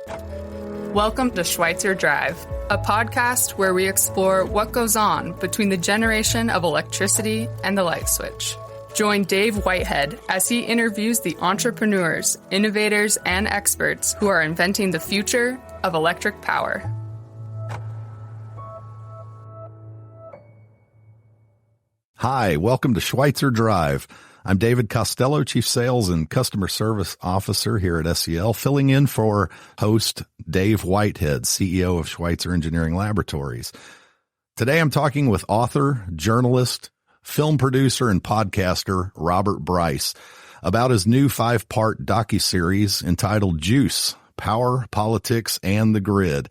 Welcome to Schweitzer Drive, a podcast where we explore what goes on between the generation of electricity and the light switch. Join Dave Whitehead as he interviews the entrepreneurs, innovators, and experts who are inventing the future of electric power. Hi, welcome to Schweitzer Drive. I'm David Costello, Chief Sales and Customer Service Officer here at SEL, filling in for host Dave Whitehead, CEO of Schweitzer Engineering Laboratories. Today I'm talking with author, journalist, film producer, and podcaster Robert Bryce about his new 5-part docuseries entitled Juice: Power, Politics, and the Grid.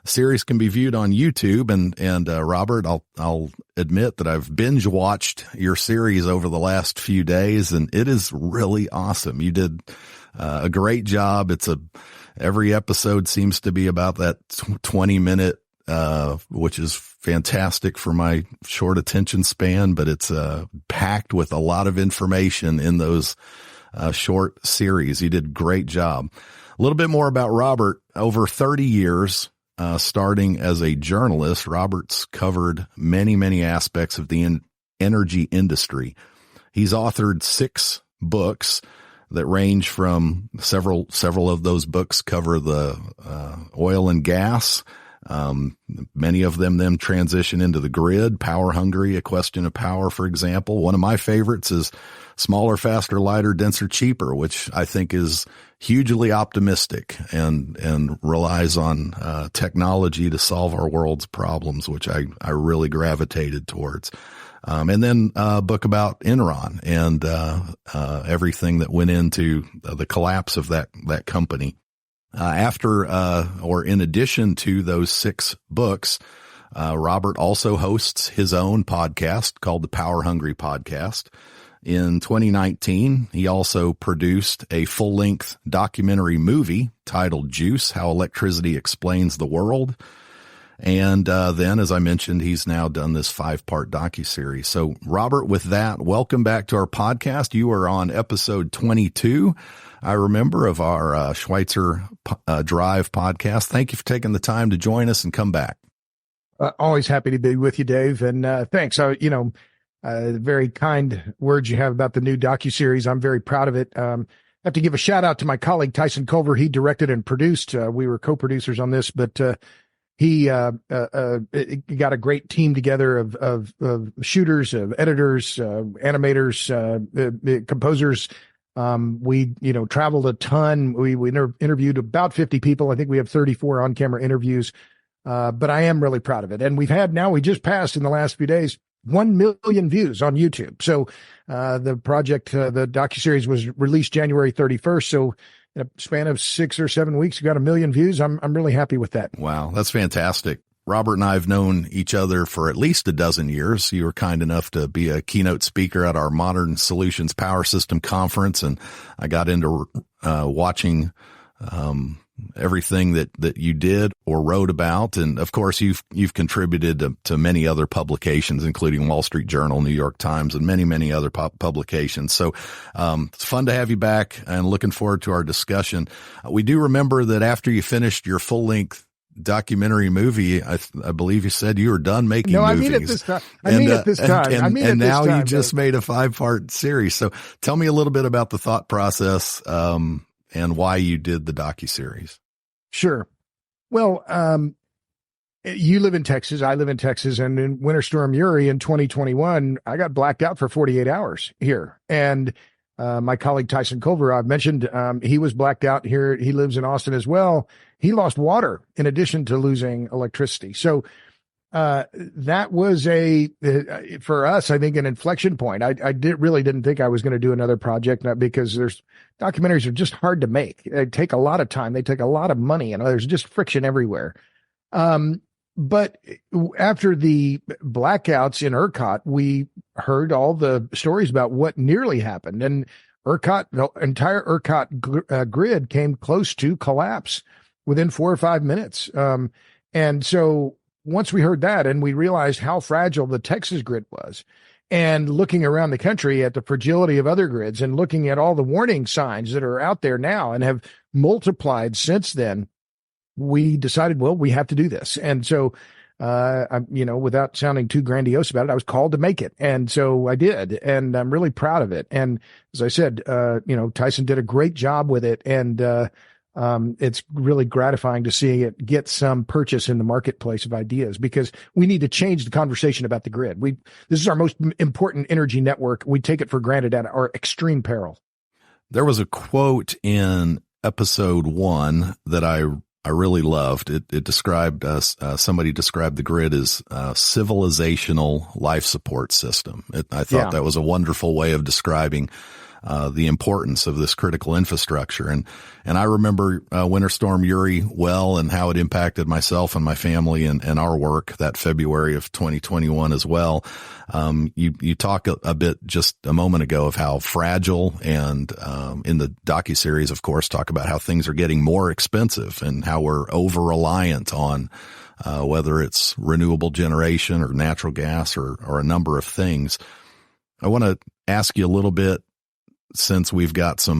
The series can be viewed on YouTube, and Robert, I'll admit that I've binge watched your series over the last few days, and it is really awesome. You did a great job. Every episode seems to be about that 20-minute, which is fantastic for my short attention span, but it's packed with a lot of information in those short series. You did a great job. A little bit more about Robert. Over 30 years, starting as a journalist, Robert's covered many aspects of the energy industry. He's authored 6 books that range from several of those books cover the oil and gas. Many of them then transition into the grid. Power Hungry, A Question of Power, for example. One of my favorites is Smaller, Faster, Lighter, Denser, Cheaper, which I think is hugely optimistic and relies on technology to solve our world's problems, which I really gravitated towards. And then a book about Enron and everything that went into the collapse of that company. In addition to those 6 books, Robert also hosts his own podcast called the Power Hungry Podcast. In 2019, he also produced a full-length documentary movie titled Juice: How Electricity Explains the World. And then, as I mentioned, he's now done this 5-part docuseries. So, Robert, with that, welcome back to our podcast. You are on episode 22, I remember, of our Schweitzer Drive podcast. Thank you for taking the time to join us and come back. Always happy to be with you, Dave, and thanks. Very kind words you have about the new docuseries. I'm very proud of it. I have to give a shout out to my colleague Tyson Culver. He directed and produced. We were co-producers on this, but he got a great team together of shooters, of editors, animators, composers. We traveled a ton. We interviewed about 50 people. I think we have 34 on-camera interviews. But I am really proud of it. And we just passed in the last few days 1 million views on YouTube. So the project, the docuseries was released January 31st. So in a span of 6 or 7 weeks, we got 1 million views. I'm really happy with that. Wow, that's fantastic. Robert and I have known each other for at least a dozen years. You were kind enough to be a keynote speaker at our Modern Solutions Power System Conference, and I got into watching everything that you did or wrote about. And of course, you've contributed to many other publications, including Wall Street Journal, New York Times, and many other publications. So it's fun to have you back and looking forward to our discussion. We do remember that after you finished your full-length documentary movie, I believe you said you were done making movies. No, I mean it this time. And now you just made a 5-part series. So tell me a little bit about the thought process and why you did the docuseries. Sure. Well, you live in Texas. I live in Texas. And in Winter Storm Uri in 2021, I got blacked out for 48 hours here. And my colleague Tyson Culver, I've mentioned, he was blacked out here. He lives in Austin as well. He lost water in addition to losing electricity. So that was for us, I think, an inflection point. I really didn't think I was going to do another project, because documentaries are just hard to make. They take a lot of time. They take a lot of money, and there's just friction everywhere. But after the blackouts in ERCOT, we heard all the stories about what nearly happened. And the entire ERCOT grid came close to collapse within 4 or 5 minutes. And so once we heard that and we realized how fragile the Texas grid was, and looking around the country at the fragility of other grids and looking at all the warning signs that are out there now and have multiplied since then, we decided, well, we have to do this. And so, without sounding too grandiose about it, I was called to make it. And so I did, and I'm really proud of it. And as I said, Tyson did a great job with it. And, it's really gratifying to see it get some purchase in the marketplace of ideas, because we need to change the conversation about the grid. This is our most important energy network. We take it for granted at our extreme peril. There was a quote in episode 1 that I really loved. It described somebody described the grid as a civilizational life support system. I thought that was a wonderful way of describing the importance of this critical infrastructure. And I remember Winter Storm Uri well, and how it impacted myself and my family and our work that February of 2021 as well. You talk a bit just a moment ago of how fragile, and in the docuseries, of course, talk about how things are getting more expensive and how we're over-reliant on whether it's renewable generation or natural gas or a number of things. I want to ask you a little bit, since we've got a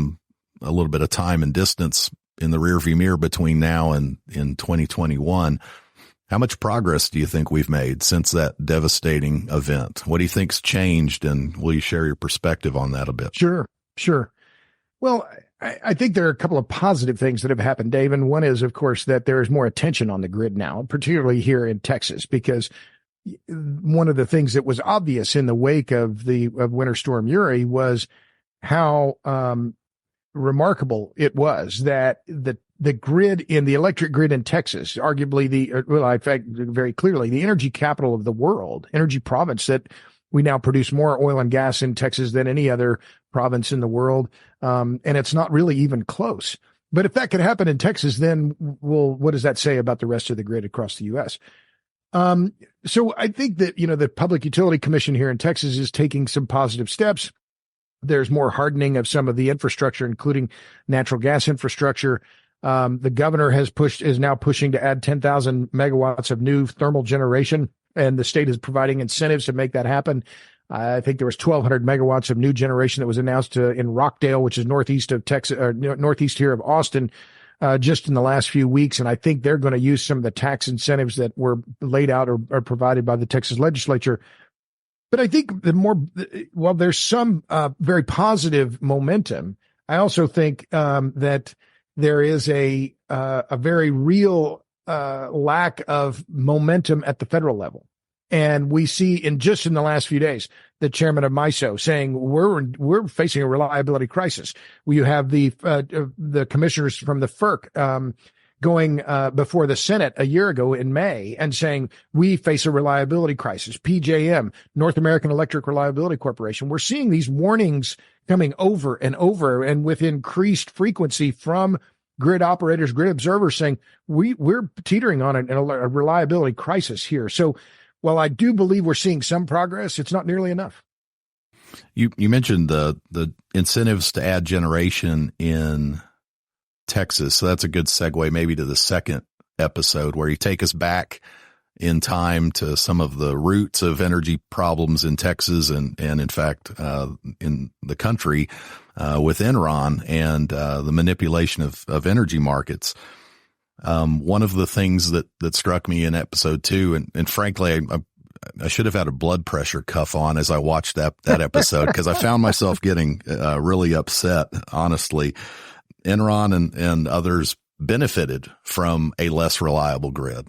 little bit of time and distance in the rearview mirror between now and in 2021, how much progress do you think we've made since that devastating event? What do you think's changed, and will you share your perspective on that a bit? Sure. Well, I think there are a couple of positive things that have happened, Dave. And one is, of course, that there is more attention on the grid now, particularly here in Texas, because one of the things that was obvious in the wake of Winter Storm Uri was how remarkable it was that the grid in the electric grid in Texas, arguably in fact, very clearly the energy capital of the world, energy province, that we now produce more oil and gas in Texas than any other province in the world. And it's not really even close. But if that could happen in Texas, then what does that say about the rest of the grid across the U.S.? So I think that, the Public Utility Commission here in Texas is taking some positive steps. There's more hardening of some of the infrastructure, including natural gas infrastructure. The governor is now pushing to add 10,000 megawatts of new thermal generation, and the state is providing incentives to make that happen. I think there was 1,200 megawatts of new generation that was announced in Rockdale, which is northeast of Texas, or northeast here of Austin, just in the last few weeks. And I think they're going to use some of the tax incentives that were laid out or provided by the Texas legislature. But I think while there's some very positive momentum, I also think that there is a very real lack of momentum at the federal level. And we see in the last few days, the chairman of MISO saying we're facing a reliability crisis. You have the commissioners from the FERC going before the Senate a year ago in May and saying we face a reliability crisis. PJM, North American Electric Reliability Corporation. We're seeing these warnings coming over and over, and with increased frequency from grid operators, grid observers saying we're teetering on a reliability crisis here. So while I do believe we're seeing some progress, it's not nearly enough. You mentioned the incentives to add generation in Texas. So that's a good segue maybe to the second episode, where you take us back in time to some of the roots of energy problems in Texas and in fact, in the country, with Enron and the manipulation of energy markets. One of the things that struck me in episode 2, and frankly, I should have had a blood pressure cuff on as I watched that episode, because I found myself getting really upset, honestly. Enron and others benefited from a less reliable grid.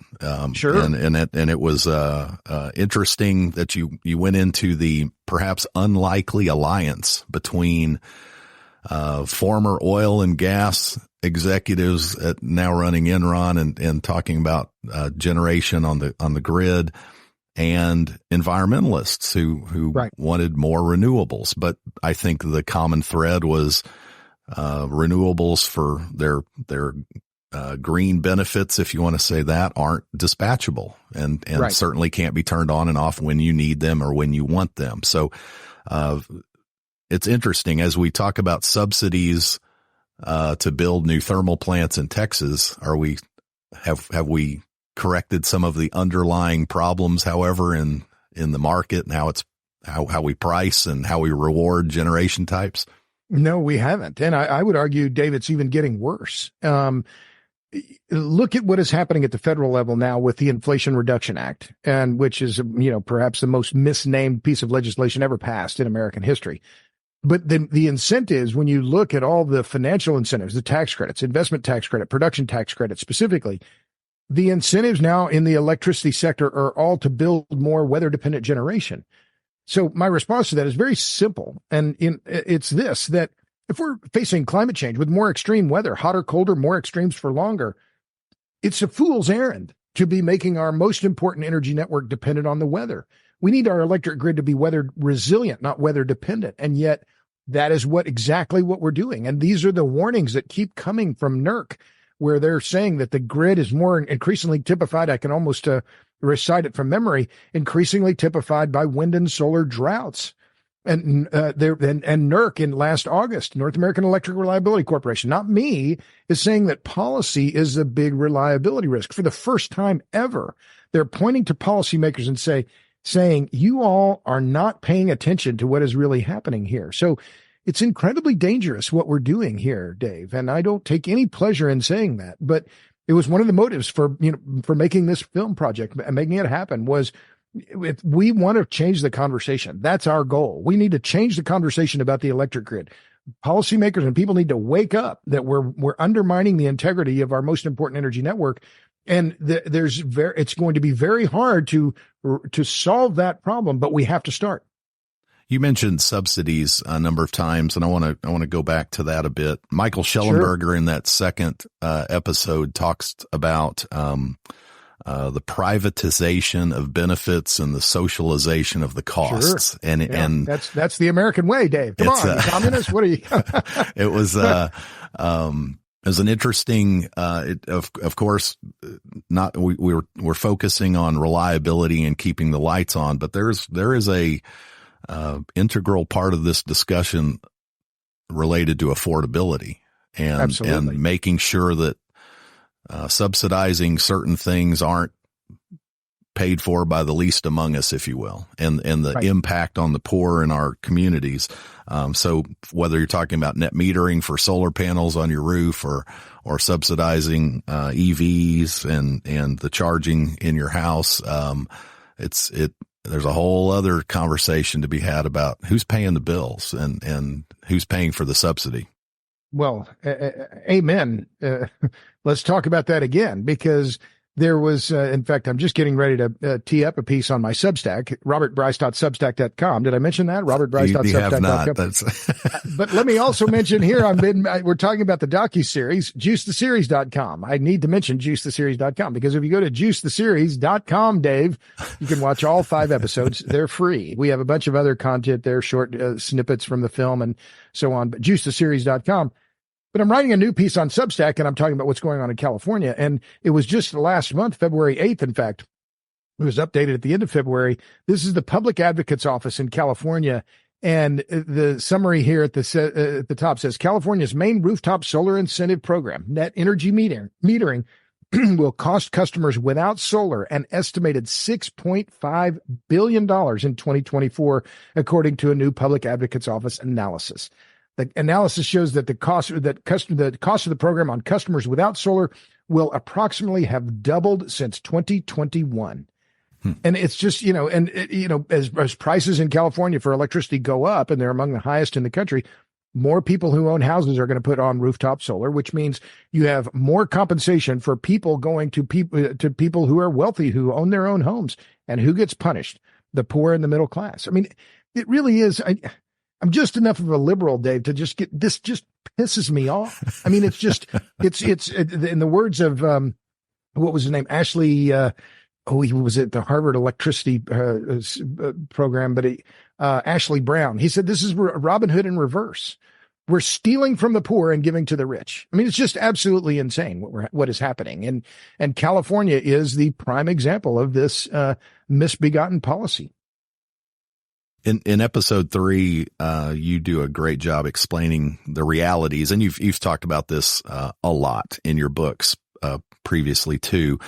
Sure. And it was interesting that you went into the perhaps unlikely alliance between former oil and gas executives now running Enron and talking about generation on the grid, and environmentalists who right. wanted more renewables. But I think the common thread was renewables for their green benefits, if you want to say that, aren't dispatchable and right. certainly can't be turned on and off when you need them or when you want them. So it's interesting as we talk about subsidies to build new thermal plants in Texas. Have we corrected some of the underlying problems, however, in the market and how we price and how we reward generation types? No, we haven't. And I would argue, Dave, it's even getting worse. look at what is happening at the federal level now with the Inflation Reduction Act, and which is, perhaps the most misnamed piece of legislation ever passed in American history. But the incentives, when you look at all the financial incentives, the tax credits, investment tax credit, production tax credit specifically, the incentives now in the electricity sector are all to build more weather-dependent generation. So my response to that is very simple. And it's this, that if we're facing climate change with more extreme weather, hotter, colder, more extremes for longer, it's a fool's errand to be making our most important energy network dependent on the weather. We need our electric grid to be weather resilient, not weather dependent. And yet that is exactly what we're doing. And these are the warnings that keep coming from NERC, where they're saying that the grid is more increasingly typified. I can almost recite it from memory, increasingly typified by wind and solar droughts. And NERC in last August, North American Electric Reliability Corporation, not me, is saying that policy is a big reliability risk. For the first time ever, they're pointing to policymakers and saying, you all are not paying attention to what is really happening here. So it's incredibly dangerous what we're doing here, Dave. And I don't take any pleasure in saying that, but it was one of the motives for making this film project and making it happen was, if we want to change the conversation, that's our goal. We need to change the conversation about the electric grid. Policymakers and people need to wake up that we're undermining the integrity of our most important energy network. And it's going to be very hard to solve that problem, but we have to start. You mentioned subsidies a number of times, and I want to go back to that a bit. Michael Schellenberger in that second episode talks about the privatization of benefits and the socialization of the costs. Sure. And that's the American way, Dave. Come on, you communists. What are you? It was an interesting, of course, we're focusing on reliability and keeping the lights on, but there is a integral part of this discussion related to affordability and making sure that subsidizing certain things aren't paid for by the least among us, if you will, and the impact on the poor in our communities. So whether you're talking about net metering for solar panels on your roof or subsidizing EVs and the charging in your house, there's a whole other conversation to be had about who's paying the bills and who's paying for the subsidy. Well, amen. Let's talk about that again, because there was, in fact, I'm just getting ready to tee up a piece on my Substack, robertbryce.substack.com. Did I mention that? robertbryce.substack.com. But let me also mention here, we're talking about the docuseries, juicetheseries.com. I need to mention juicetheseries.com, because if you go to juicetheseries.com, Dave, you can watch all 5 episodes. They're free. We have a bunch of other content there, short snippets from the film and so on, but juicetheseries.com. But I'm writing a new piece on Substack, and I'm talking about what's going on in California. And it was just last month, February 8th, in fact. It was updated at the end of February. This is the Public Advocate's Office in California. And the summary here at the top says, California's main rooftop solar incentive program, net energy metering, will cost customers without solar an estimated $6.5 billion in 2024, according to a new Public Advocate's Office analysis. The analysis shows that the cost of the program on customers without solar will approximately have doubled since 2021. And it's just, as prices in California for electricity go up, and they're among the highest in the country, more people who own houses are going to put on rooftop solar, which means you have more compensation for people going to people who are wealthy, who own their own homes. And who gets punished? The poor and the middle class. I mean, it really is. I'm just enough of a liberal, Dave, to just get this. Just pisses me off. I mean, it's in the words of what was his name, Ashley. He was at the Harvard electricity program, but Ashley Brown. He said this is Robin Hood in reverse. We're stealing from the poor and giving to the rich. I mean, it's just absolutely insane what is happening, and California is the prime example of this misbegotten policy. In episode 3, you do a great job explaining the realities, and you've talked about this a lot in your books previously too,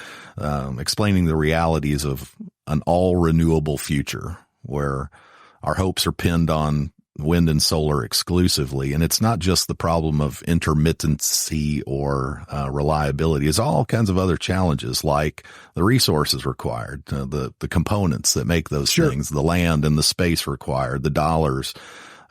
explaining the realities of an all renewable future where our hopes are pinned on wind and solar exclusively. And it's not just the problem of intermittency or reliability. It's all kinds of other challenges, like the resources required, the components that make those things, the land and the space required, the dollars,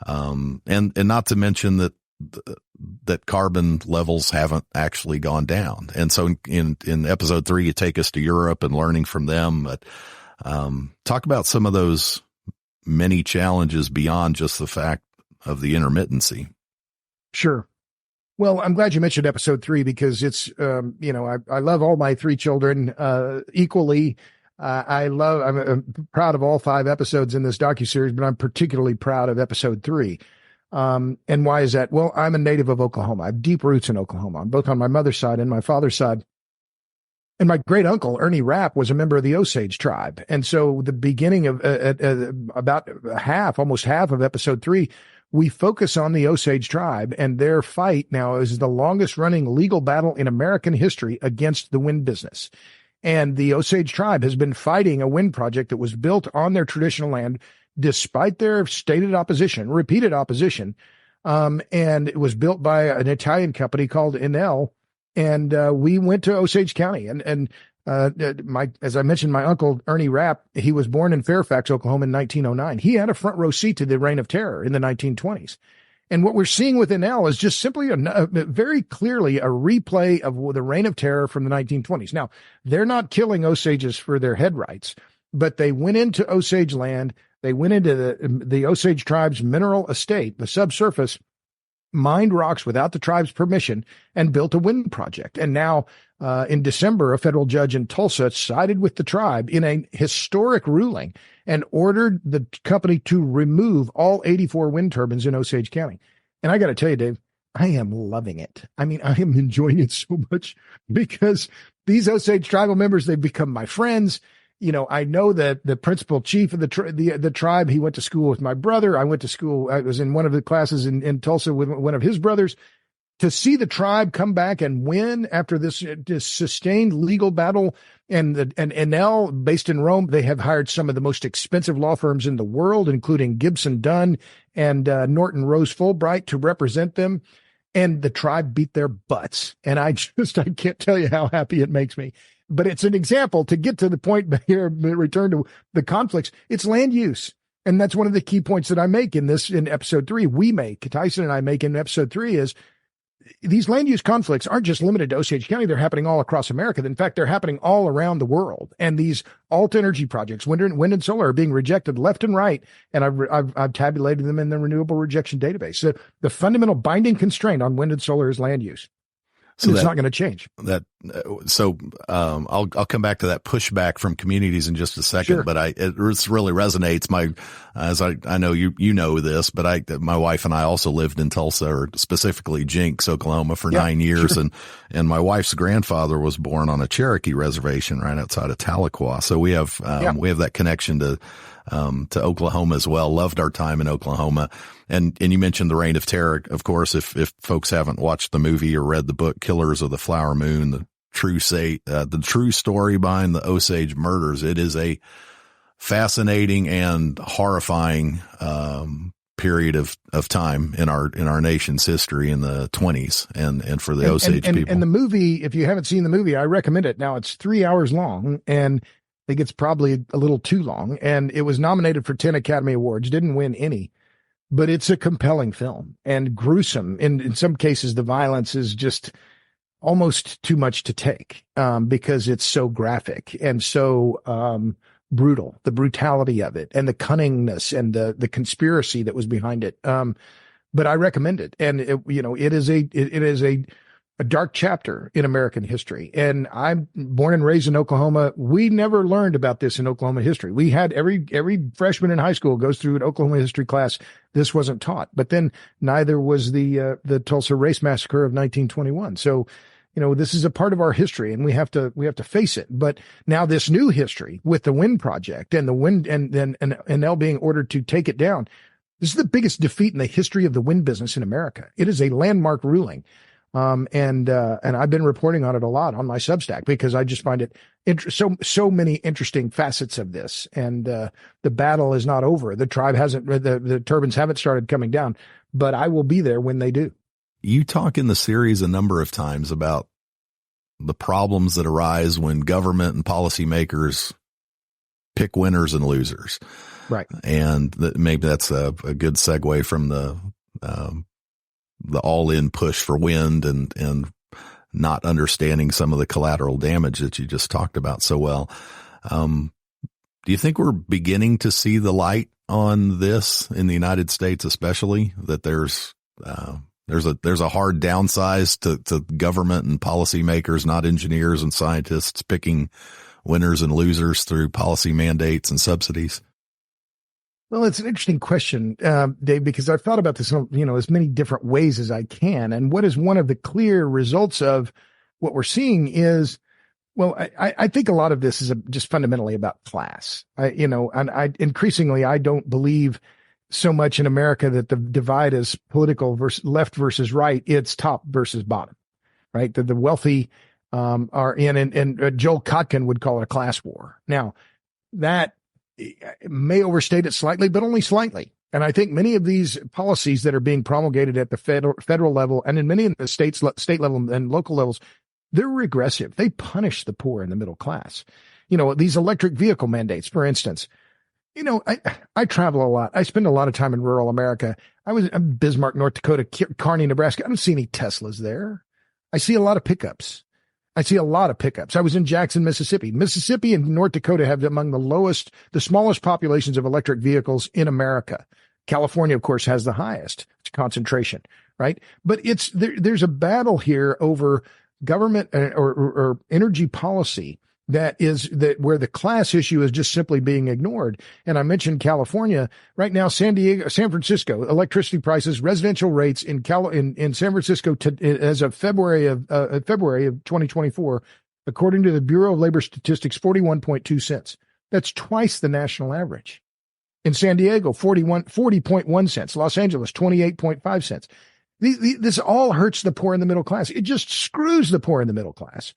and not to mention that carbon levels haven't actually gone down. And so in episode 3, you take us to Europe and learning from them. But talk about some of those many challenges beyond just the fact of the intermittency. Sure. Well, I'm glad you mentioned episode 3 because it's, I love all my 3 children equally. I'm proud of all 5 episodes in this docuseries, but I'm particularly proud of episode 3. And why is that? Well, I'm a native of Oklahoma. I have deep roots in Oklahoma, both on my mother's side and my father's side. And my great uncle, Ernie Rapp, was a member of the Osage tribe. And so the beginning of about almost half of episode 3, we focus on the Osage tribe, and their fight now is the longest running legal battle in American history against the wind business. And the Osage tribe has been fighting a wind project that was built on their traditional land, despite their stated opposition, repeated opposition. And it was built by an Italian company called Enel. And we went to Osage County, and as I mentioned, my uncle Ernie Rapp, he was born in Fairfax, Oklahoma in 1909. He had a front row seat to the Reign of Terror in the 1920s. And what we're seeing with Enel is just simply very clearly a replay of the Reign of Terror from the 1920s. Now, they're not killing Osages for their head rights, but they went into Osage land. They went into the Osage tribe's mineral estate, the subsurface, mined rocks without the tribe's permission, and built a wind project. And now, in December, a federal judge in Tulsa sided with the tribe in a historic ruling and ordered the company to remove all 84 wind turbines in Osage County. And I got to tell you, Dave, I am loving it. I mean, I am enjoying it so much because these Osage tribal members, they've become my friends. You know, I know that the principal chief of the tribe, he went to school with my brother. I was in one of the classes in Tulsa with one of his brothers. To see the tribe come back and win after this sustained legal battle, and Enel, based in Rome, they have hired some of the most expensive law firms in the world, including Gibson Dunn and Norton Rose Fulbright, to represent them. And the tribe beat their butts. And I can't tell you how happy it makes me. But it's an example to get to the point here, return to the conflicts. It's land use. And that's one of the key points that I make in episode 3. Tyson and I make in episode 3 is these land use conflicts aren't just limited to Osage County. They're happening all across America. In fact, they're happening all around the world. And these alt energy projects, wind and solar, are being rejected left and right. And I've tabulated them in the renewable rejection database. So the fundamental binding constraint on wind and solar is land use. So it's not going to change. I'll come back to that pushback from communities in just a second. Sure. But it really resonates. I know you know this, but my wife and I also lived in Tulsa, or specifically Jinx, Oklahoma, for 9 years, sure. and my wife's grandfather was born on a Cherokee reservation right outside of Tahlequah. So we have that connection to Oklahoma as well. Loved our time in Oklahoma. And you mentioned the Reign of Terror. Of course, if folks haven't watched the movie or read the book, Killers of the Flower Moon, the true story behind the Osage murders, it is a fascinating and horrifying, period of time in our nation's history in the 20s and for the Osage people. And the movie, if you haven't seen the movie, I recommend it. Now it's 3 hours long, and I think it's probably a little too long, and it was nominated for 10 Academy Awards, didn't win any, but it's a compelling film and gruesome. In some cases, the violence is just almost too much to take, because it's so graphic and so, brutal, the brutality of it and the cunningness and the conspiracy that was behind it. But I recommend it. And it is a dark chapter in American history. And I'm born and raised in Oklahoma. We never learned about this in Oklahoma history. We had every freshman in high school goes through an Oklahoma history class. This wasn't taught, but then neither was the Tulsa Race Massacre of 1921. So, this is a part of our history, and we have to face it. But now this new history with the wind project and the wind and Enel being ordered to take it down. This is the biggest defeat in the history of the wind business in America. It is a landmark ruling. And I've been reporting on it a lot on my Substack because I just find it so many interesting facets of this. And the battle is not over. The tribe hasn't, the turbines haven't started coming down, but I will be there when they do. You talk in the series a number of times about the problems that arise when government and policymakers pick winners and losers. Right. And maybe that's a good segue from the all-in push for wind and not understanding some of the collateral damage that you just talked about so well. Do you think we're beginning to see the light on this in the United States, especially that there's a hard downside to government and policymakers, not engineers and scientists, picking winners and losers through policy mandates and subsidies? Well, it's an interesting question, Dave, because I've thought about this, as many different ways as I can. And what is one of the clear results of what we're seeing is, well, I think a lot of this is just fundamentally about class. Increasingly, I don't believe so much in America that the divide is political versus left versus right. It's top versus bottom, right? That the wealthy are in, and Joel Kotkin would call it a class war. Now, that may overstate it slightly, but only slightly. And I think many of these policies that are being promulgated at the federal level and in many of the state level and local levels, they're regressive. They punish the poor and the middle class. These electric vehicle mandates, for instance. I travel a lot. I spend a lot of time in rural America. I was in Bismarck, North Dakota, Kearney, Nebraska. I don't see any Teslas there. I see a lot of pickups. I was in Jackson, Mississippi. Mississippi and North Dakota have among the smallest populations of electric vehicles in America. California, of course, has the highest concentration, right? But there's a battle here over government or energy policy where the class issue is just simply being ignored. And I mentioned California right now, San Francisco, electricity prices, residential rates in San Francisco as of February of 2024, according to the Bureau of Labor Statistics, 41.2 cents. That's twice the national average. In San Diego, 40.1 cents. Los Angeles, 28.5 cents. This all hurts the poor and the middle class. It just screws the poor and the middle class.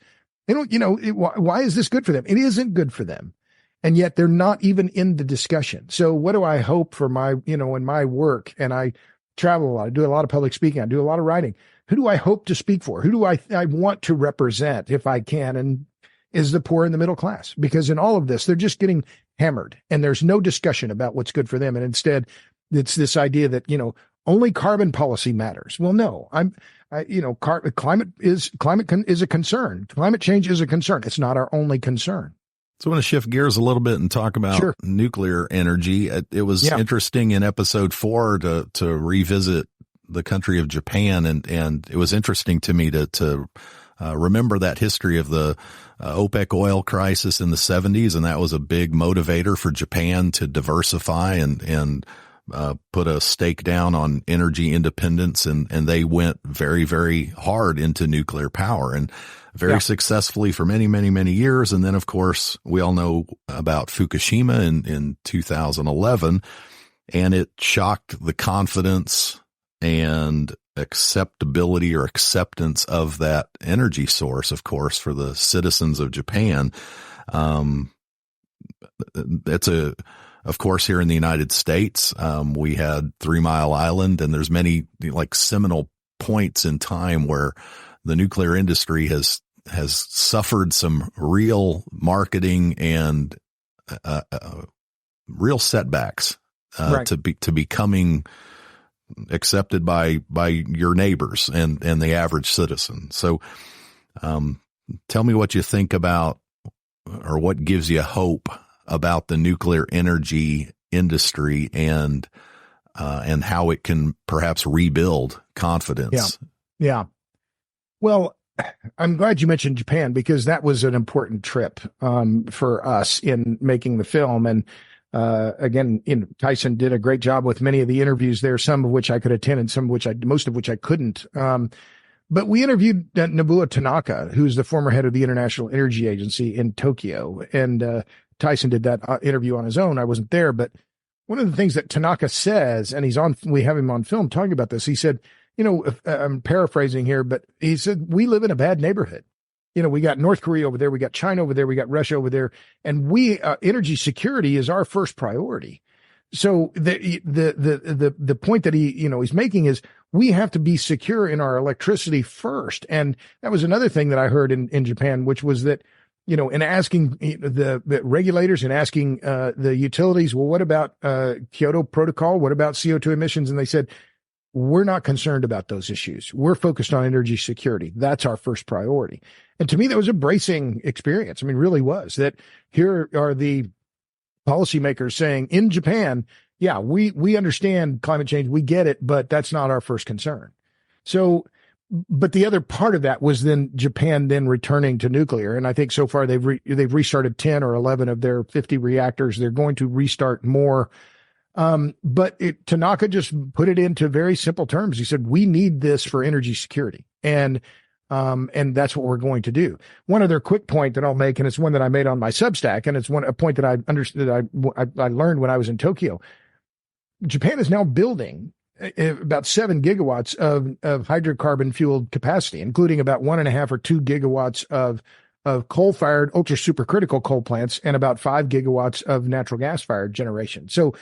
They don't, why is this good for them? It isn't good for them. And yet they're not even in the discussion. So what do I hope for my, in my work? And I travel a lot. I do a lot of public speaking. I do a lot of writing. Who do I hope to speak for? Who do I want to represent if I can? And is the poor and the middle class, because in all of this, they're just getting hammered and there's no discussion about what's good for them. And instead it's this idea that, only carbon policy matters. Well, no, climate is a concern. Climate change is a concern. It's not our only concern. So I want to shift gears a little bit and talk about nuclear energy. It was interesting in episode 4 to revisit the country of Japan. And it was interesting to me to remember that history of the OPEC oil crisis in the 70s. And that was a big motivator for Japan to diversify and put a stake down on energy independence, and they went very, very hard into nuclear power and very successfully for many, many, many years. And then, of course, we all know about Fukushima in 2011, and it shocked the confidence and acceptability or acceptance of that energy source, of course, for the citizens of Japan. Of course, here in the United States, we had 3 Mile Island, and there's many seminal points in time where the nuclear industry has suffered some real marketing and real setbacks to becoming accepted by your neighbors and the average citizen. So, tell me what you think about, or what gives you hope about the nuclear energy industry and how it can perhaps rebuild confidence. Yeah. Well, I'm glad you mentioned Japan, because that was an important trip for us in making the film. And again, Tyson did a great job with many of the interviews there, some of which I could attend and most of which I couldn't. But we interviewed Nobuo Tanaka, who's the former head of the International Energy Agency in Tokyo. And Tyson did that interview on his own. I wasn't there, but one of the things that Tanaka says, and we have him on film talking about this, he said, I'm paraphrasing here, but he said, we live in a bad neighborhood. We got North Korea over there, we got China over there, we got Russia over there, and energy security is our first priority. So the point that he's making is we have to be secure in our electricity first. And that was another thing that I heard in Japan, which was that, in asking the regulators and asking the utilities, well, what about Kyoto Protocol? What about CO2 emissions? And they said, we're not concerned about those issues. We're focused on energy security. That's our first priority. And to me, that was a bracing experience. I mean, really was that here are the policymakers saying in Japan, yeah, we understand climate change. We get it, but that's not our first concern. So, but the other part of that was then Japan then returning to nuclear. And I think so far they've restarted 10 or 11 of their 50 reactors. They're going to restart more. But Tanaka just put it into very simple terms. He said, we need this for energy security. And that's what we're going to do. One other quick point that I'll make, and it's one that I made on my Substack, and it's a point that I understood, I learned when I was in Tokyo. Japan is now building about 7 gigawatts of hydrocarbon fueled capacity, including about 1.5 or 2 gigawatts of coal-fired ultra supercritical coal plants and about 5 gigawatts of natural gas-fired generation. So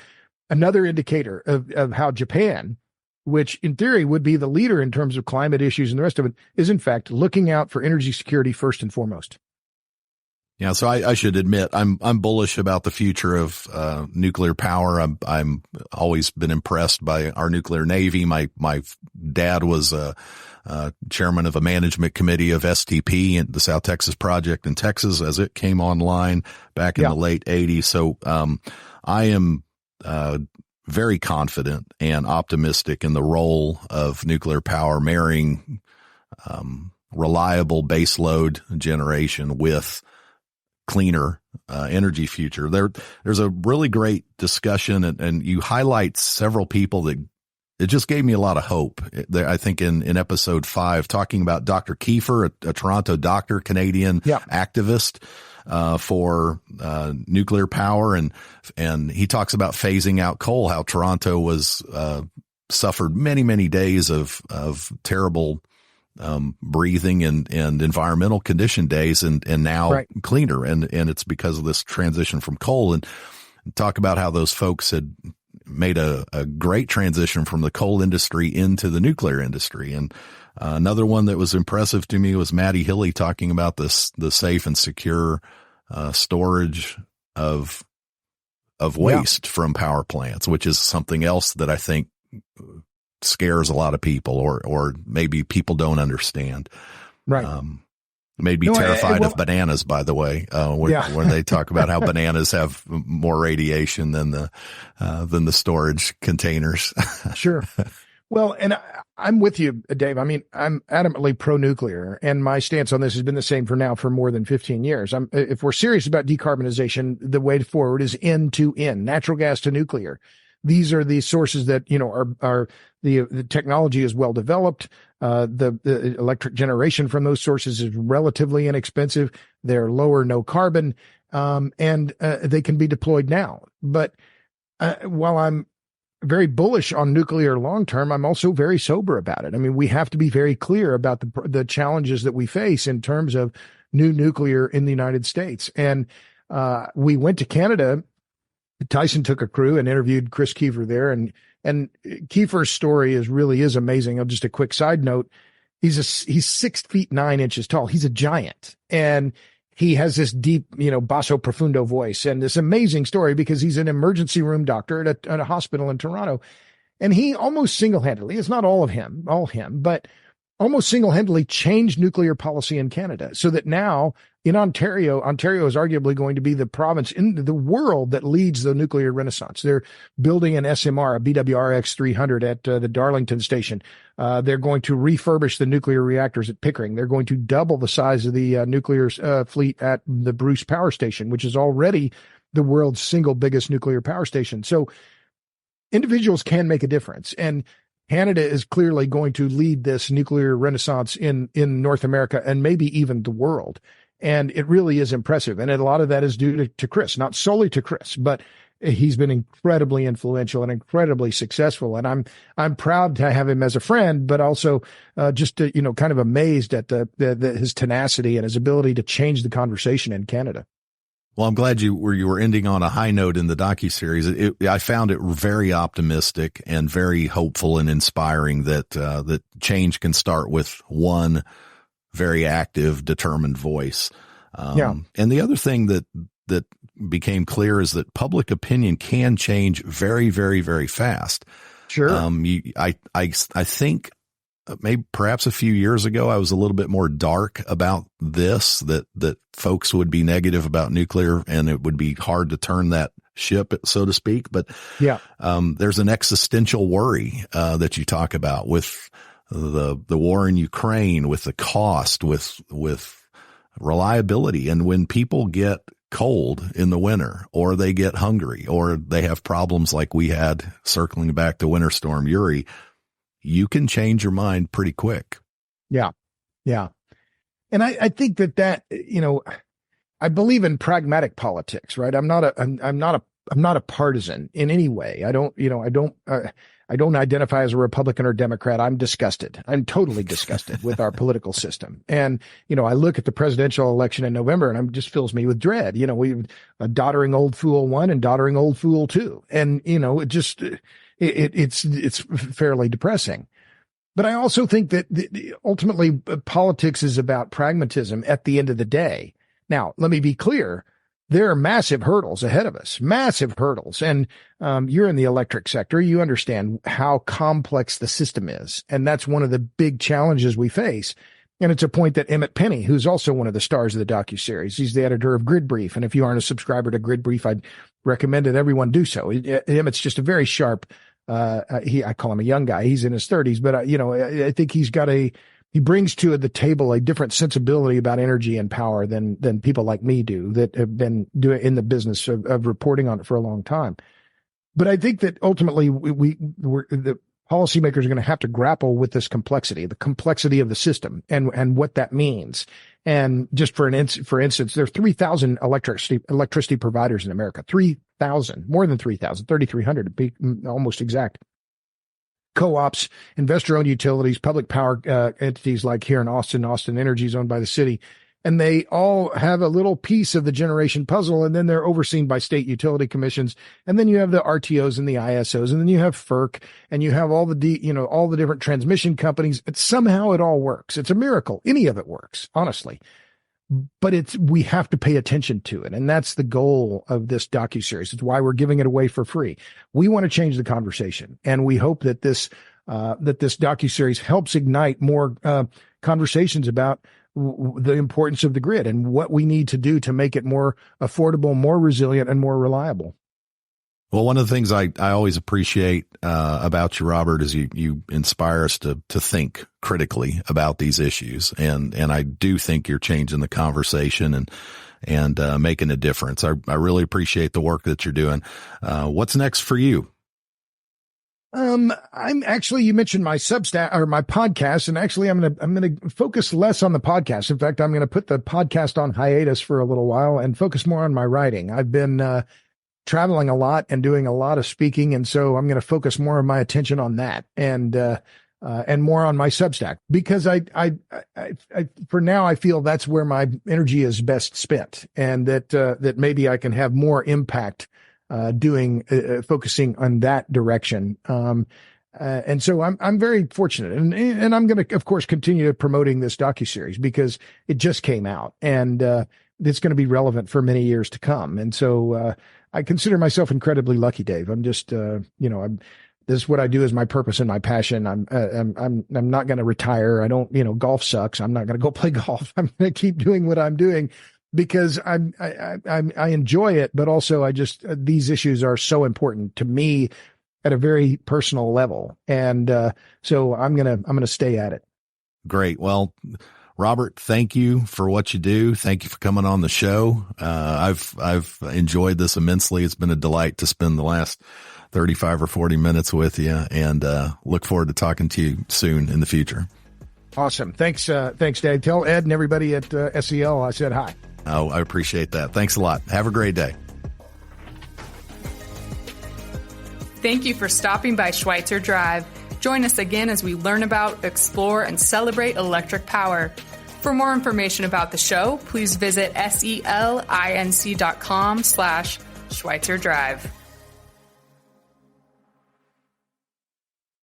another indicator of how Japan, which in theory would be the leader in terms of climate issues and the rest of it, is in fact looking out for energy security first and foremost. Yeah, so I should admit I'm bullish about the future of nuclear power. I'm always been impressed by our nuclear navy. My dad was chairman of a management committee of STP and the South Texas project in Texas as it came online back in the late 80s. So I am very confident and optimistic in the role of nuclear power marrying reliable baseload generation with cleaner energy future. There's a really great discussion, and you highlight several people that it just gave me a lot of hope. I think in episode 5, talking about Dr. Kiefer, a Toronto doctor, Canadian activist for nuclear power, and he talks about phasing out coal, how Toronto was suffered many days of terrible breathing and environmental condition days, and now cleaner, and it's because of this transition from coal. And talk about how those folks had made a great transition from the coal industry into the nuclear industry. And another one that was impressive to me was Maddie Hilly talking about the safe and secure storage of waste from power plants, which is something else that I think scares a lot of people, or maybe people don't understand. Right. Made me terrified of bananas, by the way, when they talk about how bananas have more radiation than the storage containers. Sure. Well, and I'm with you, Dave. I mean, I'm adamantly pro-nuclear, and my stance on this has been the same for more than 15 years. If we're serious about decarbonization, the way forward is end to end, natural gas to nuclear. These are the sources that, are the technology is well developed. The electric generation from those sources is relatively inexpensive. They're lower, no carbon, and they can be deployed now. But while I'm very bullish on nuclear long term, I'm also very sober about it. I mean, we have to be very clear about the challenges that we face in terms of new nuclear in the United States. And we went to Canada. Tyson took a crew and interviewed Chris Kiefer there, and Kiefer's story is amazing. Just a quick side note. He's 6 feet 9 inches tall. He's a giant, and he has this deep, basso profundo voice, and this amazing story because he's an emergency room doctor at a hospital in Toronto. And he almost single-handedly, it's not all him, but almost single-handedly changed nuclear policy in Canada, so that now in Ontario is arguably going to be the province in the world that leads the nuclear renaissance. They're building an SMR, a BWRX-300 at the Darlington station. They're going to refurbish the nuclear reactors at Pickering. They're going to double the size of the nuclear fleet at the Bruce Power Station, which is already the world's single biggest nuclear power station. So individuals can make a difference. And Canada is clearly going to lead this nuclear renaissance in North America and maybe even the world. And it really is impressive. And a lot of that is due to Chris, not solely to Chris, but he's been incredibly influential and incredibly successful. And I'm proud to have him as a friend, but also just kind of amazed at his tenacity and his ability to change the conversation in Canada. Well, I'm glad you were ending on a high note in the docuseries. I found it very optimistic and very hopeful and inspiring that change can start with one very active, determined voice. And the other thing that became clear is that public opinion can change very, very, very fast. Sure. I think maybe perhaps a few years ago, I was a little bit more dark about this, that folks would be negative about nuclear and it would be hard to turn that ship, so to speak. But there's an existential worry that you talk about with the war in Ukraine, with the cost, with reliability. And when people get cold in the winter, or they get hungry, or they have problems like we had circling back to Winter Storm Uri, you can change your mind pretty quick. Yeah. Yeah. And I think that, I believe in pragmatic politics, right? I'm not a partisan in any way. I don't identify as a Republican or Democrat. I'm disgusted. I'm totally disgusted with our political system. And, I look at the presidential election in November and it just fills me with dread. We a doddering old fool 1 and doddering old fool 2. And, it's fairly depressing. But I also think that ultimately politics is about pragmatism at the end of the day. Now, let me be clear. There are massive hurdles ahead of us, massive hurdles. And you're in the electric sector. You understand how complex the system is. And that's one of the big challenges we face. And it's a point that Emmett Penny, who's also one of the stars of the docuseries, he's the editor of Grid Brief. And if you aren't a subscriber to Grid Brief, I'd recommend that everyone do so. Emmett's just a very sharp, I call him a young guy. He's in his 30s, but I think he brings to the table a different sensibility about energy and power than people like me do that have been doing in the business of reporting on it for a long time. But I think that ultimately the policymakers are going to have to grapple with this complexity, the complexity of the system and what that means. And just for instance, there are 3,000 electricity providers in America, 3,000, more than 3,000, 3,300 to be almost exact. Co-ops, investor-owned utilities, public power entities like here in Austin Energy is owned by the city. And they all have a little piece of the generation puzzle, and then they're overseen by state utility commissions. And then you have the RTOs and the ISOs, and then you have FERC, and you have all the different transmission companies. Somehow it all works. It's a miracle. Any of it works, honestly. But we have to pay attention to it. And that's the goal of this docuseries. It's why we're giving it away for free. We want to change the conversation. And we hope that this docuseries helps ignite more conversations about the importance of the grid and what we need to do to make it more affordable, more resilient, and more reliable. Well, one of the things I always appreciate about you, Robert, is you inspire us to think critically about these issues, and I do think you're changing the conversation and making a difference. I really appreciate the work that you're doing. What's next for you? You mentioned my Substack or my podcast, and actually I'm going to focus less on the podcast. In fact, I'm going to put the podcast on hiatus for a little while and focus more on my writing. I've been traveling a lot and doing a lot of speaking. And so I'm going to focus more of my attention on that and more on my Substack, because I for now, I feel that's where my energy is best spent, and that maybe I can have more impact, focusing on that direction. And so I'm very fortunate, and I'm going to, of course, continue promoting this docuseries because it just came out, and it's going to be relevant for many years to come. And so, I consider myself incredibly lucky, Dave. I'm just, this is what I do is my purpose and my passion. I'm not going to retire. I don't, golf sucks. I'm not going to go play golf. I'm going to keep doing what I'm doing because I enjoy it, but also these issues are so important to me at a very personal level. And, so I'm going to stay at it. Great. Well, Robert, thank you for what you do. Thank you for coming on the show. I've enjoyed this immensely. It's been a delight to spend the last 35 or 40 minutes with you, and look forward to talking to you soon in the future. Awesome. Thanks, Dave. Tell Ed and everybody at SEL I said hi. Oh, I appreciate that. Thanks a lot. Have a great day. Thank you for stopping by Schweitzer Drive. Join us again as we learn about, explore, and celebrate electric power. For more information about the show, please visit selinc.com/Schweitzer Drive.